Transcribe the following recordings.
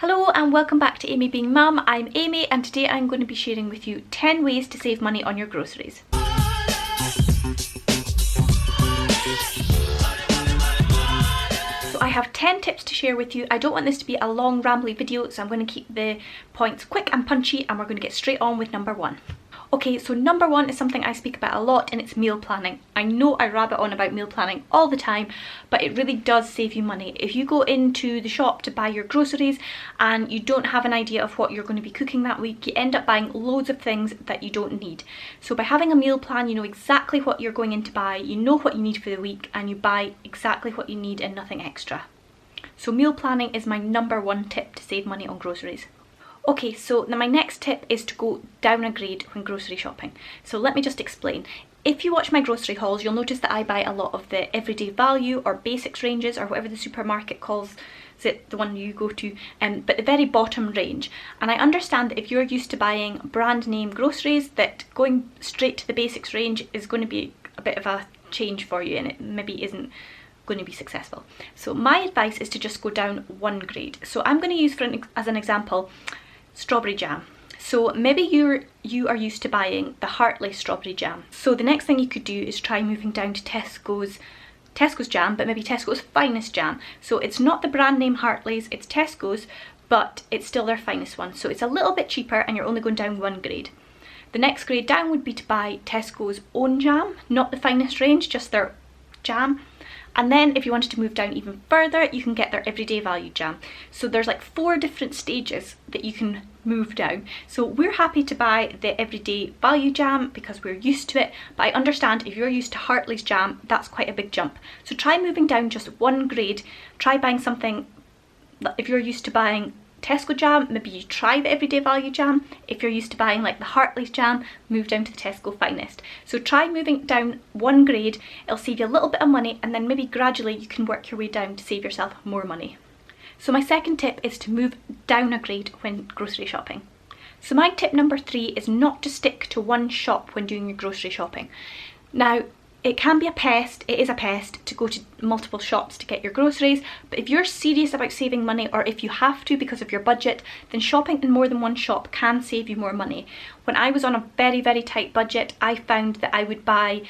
Hello and welcome back to Amy Being Mum. I'm Amy and today I'm going to be sharing with you 10 ways to save money on your groceries. So I have 10 tips to share with you. I don't want this to be a long rambly video, so I'm going to keep the points quick and punchy and we're going to get straight on with number one. Okay, so number one is something I speak about a lot and it's meal planning. I know I rabbit on about meal planning all the time, but it really does save you money. If you go into the shop to buy your groceries and you don't have an idea of what you're going to be cooking that week, you end up buying loads of things that you don't need. So by having a meal plan, you know exactly what you're going in to buy, you know what you need for the week, and you buy exactly what you need and nothing extra. So meal planning is my number one tip to save money on groceries. Okay, so now my next tip is to go down a grade when grocery shopping. So let me just explain. If you watch my grocery hauls, you'll notice that I buy a lot of the everyday value or basics ranges or whatever the supermarket calls it, the one you go to, but the very bottom range. And I understand that if you're used to buying brand name groceries, that going straight to the basics range is going to be a bit of a change for you and it maybe isn't going to be successful. So my advice is to just go down one grade. So I'm going to use as an example strawberry jam. So maybe you are used to buying the Hartley strawberry jam. So the next thing you could do is try moving down to Tesco's jam, but maybe Tesco's finest jam. So it's not the brand name Hartley's, it's Tesco's, but it's still their finest one. So it's a little bit cheaper and you're only going down one grade. The next grade down would be to buy Tesco's own jam, not the finest range, just their jam. And then if you wanted to move down even further, you can get their everyday value jam. So there's like 4 different stages that you can move down. So we're happy to buy the everyday value jam because we're used to it, but I understand if you're used to Hartley's jam, that's quite a big jump. So try moving down just one grade, try buying something. If you're used to buying Tesco jam, maybe you try the everyday value jam. If you're used to buying like the Hartley's jam, move down to the Tesco finest. So try moving down one grade, it'll save you a little bit of money and then maybe gradually you can work your way down to save yourself more money. So my second tip is to move down a grade when grocery shopping. So my tip number 3 is not to stick to one shop when doing your grocery shopping. Now, it can be a pest, it is a pest to go to multiple shops to get your groceries, but if you're serious about saving money or if you have to because of your budget, then shopping in more than one shop can save you more money. When I was on a very, very tight budget, I found that I would buy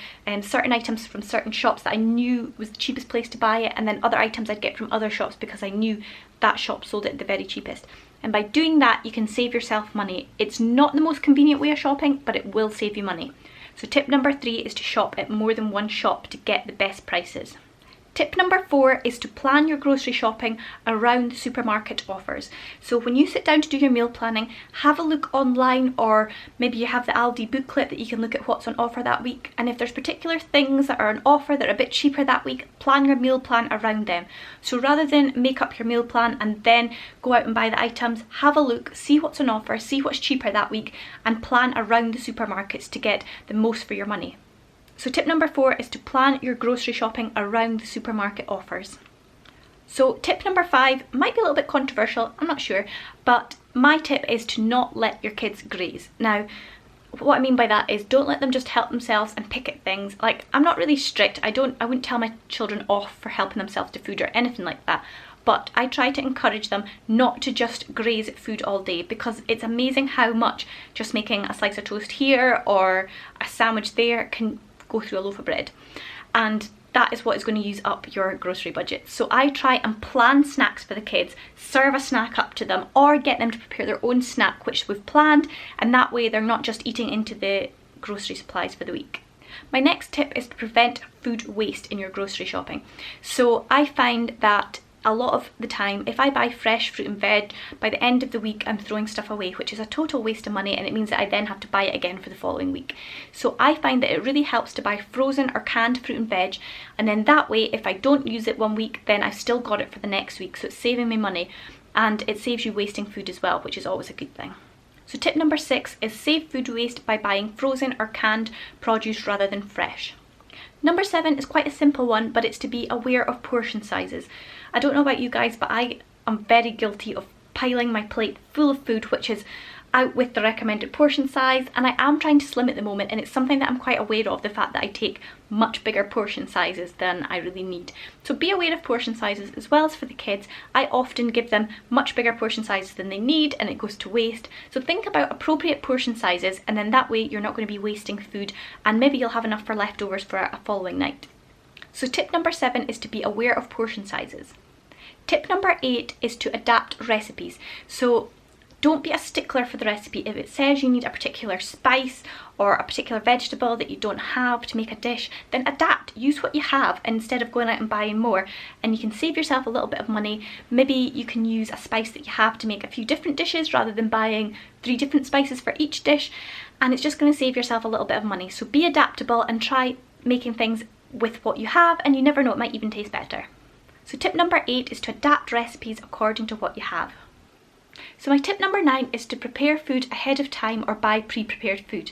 certain items from certain shops that I knew was the cheapest place to buy it, and then other items I'd get from other shops because I knew that shop sold it the very cheapest. And by doing that, you can save yourself money. It's not the most convenient way of shopping, but it will save you money. So tip number 3 is to shop at more than one shop to get the best prices. Tip number 4 is to plan your grocery shopping around the supermarket offers. So when you sit down to do your meal planning, have a look online, or maybe you have the Aldi booklet that you can look at what's on offer that week. And if there's particular things that are on offer that are a bit cheaper that week, plan your meal plan around them. So rather than make up your meal plan and then go out and buy the items, have a look, see what's on offer, see what's cheaper that week, and plan around the supermarkets to get the most for your money. So tip number 4 is to plan your grocery shopping around the supermarket offers. So tip number 5 might be a little bit controversial, I'm not sure, but my tip is to not let your kids graze. Now, what I mean by that is don't let them just help themselves and pick at things. Like, I'm not really strict, I wouldn't tell my children off for helping themselves to food or anything like that. But I try to encourage them not to just graze at food all day, because it's amazing how much just making a slice of toast here or a sandwich there can go through a loaf of bread, and that is what is going to use up your grocery budget. So I try and plan snacks for the kids, serve a snack up to them, or get them to prepare their own snack which we've planned, and that way they're not just eating into the grocery supplies for the week. My next tip is to prevent food waste in your grocery shopping. So I find that a lot of the time, if I buy fresh fruit and veg, by the end of the week I'm throwing stuff away, which is a total waste of money, and it means that I then have to buy it again for the following week. So I find that it really helps to buy frozen or canned fruit and veg, and then that way if I don't use it one week, then I've still got it for the next week, so it's saving me money and it saves you wasting food as well, which is always a good thing. So tip number 6 is save food waste by buying frozen or canned produce rather than fresh. Number 7 is quite a simple one, but it's to be aware of portion sizes. I don't know about you guys, but I am very guilty of piling my plate full of food, which is out with the recommended portion size, and I am trying to slim at the moment, and it's something that I'm quite aware of, the fact that I take much bigger portion sizes than I really need. So be aware of portion sizes as well as for the kids. I often give them much bigger portion sizes than they need and it goes to waste. So think about appropriate portion sizes, and then that way you're not going to be wasting food, and maybe you'll have enough for leftovers for a following night. So tip number 7 is to be aware of portion sizes. Tip number 8 is to adapt recipes. So don't be a stickler for the recipe. If it says you need a particular spice or a particular vegetable that you don't have to make a dish, then adapt. Use what you have instead of going out and buying more, and you can save yourself a little bit of money. Maybe you can use a spice that you have to make a few different dishes rather than buying 3 different spices for each dish, and it's just going to save yourself a little bit of money. So be adaptable and try making things with what you have, and you never know, it might even taste better. So tip number 8 is to adapt recipes according to what you have. So my tip number 9 is to prepare food ahead of time or buy pre-prepared food.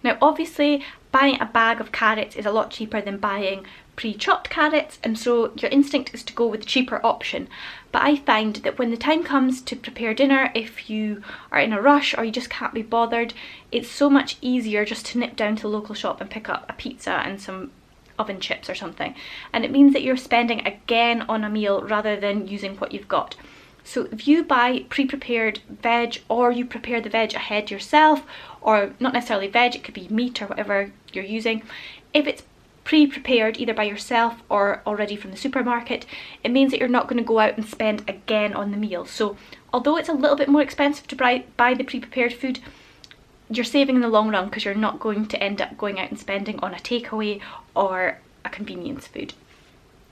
Now obviously buying a bag of carrots is a lot cheaper than buying pre-chopped carrots, and so your instinct is to go with the cheaper option. But I find that when the time comes to prepare dinner, if you are in a rush or you just can't be bothered, it's so much easier just to nip down to the local shop and pick up a pizza and some oven chips or something. And it means that you're spending again on a meal rather than using what you've got. So if you buy pre-prepared veg, or you prepare the veg ahead yourself, or not necessarily veg, it could be meat or whatever you're using, if it's pre-prepared either by yourself or already from the supermarket, it means that you're not going to go out and spend again on the meal. So although it's a little bit more expensive to buy the pre-prepared food, you're saving in the long run because you're not going to end up going out and spending on a takeaway or a convenience food.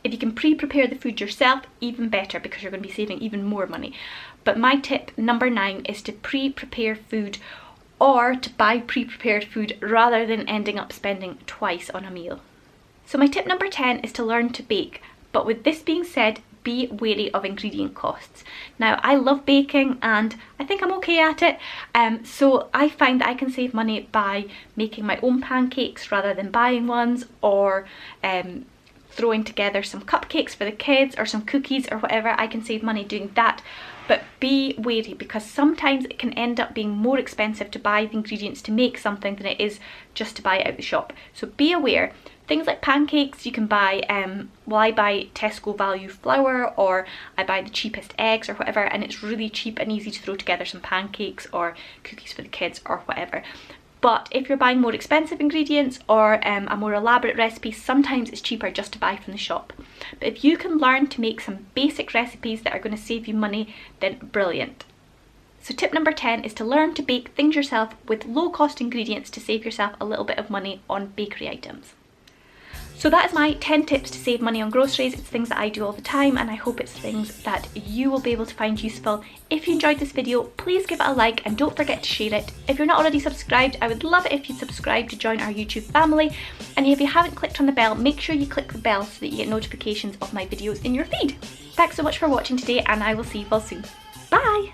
If you can pre-prepare the food yourself, even better, because you're going to be saving even more money. But my tip number 9 is to pre-prepare food, or to buy pre-prepared food rather than ending up spending twice on a meal. So my tip number 10 is to learn to bake. But with this being said, be wary of ingredient costs. Now I love baking and I think I'm okay at it, so I find that I can save money by making my own pancakes rather than buying ones, or throwing together some cupcakes for the kids or some cookies or whatever. I can save money doing that. But be wary, because sometimes it can end up being more expensive to buy the ingredients to make something than it is just to buy it out the shop. So be aware. Things like pancakes you can buy, well, I buy Tesco value flour, or I buy the cheapest eggs or whatever, and it's really cheap and easy to throw together some pancakes or cookies for the kids or whatever. But if you're buying more expensive ingredients or a more elaborate recipe, sometimes it's cheaper just to buy from the shop. But if you can learn to make some basic recipes that are going to save you money, then brilliant. So tip number 10 is to learn to bake things yourself with low cost ingredients to save yourself a little bit of money on bakery items. So that is my 10 tips to save money on groceries. It's things that I do all the time, and I hope it's things that you will be able to find useful. If you enjoyed this video, please give it a like and don't forget to share it. If you're not already subscribed, I would love it if you subscribe to join our YouTube family. And if you haven't clicked on the bell, make sure you click the bell so that you get notifications of my videos in your feed. Thanks so much for watching today, and I will see you all soon. Bye!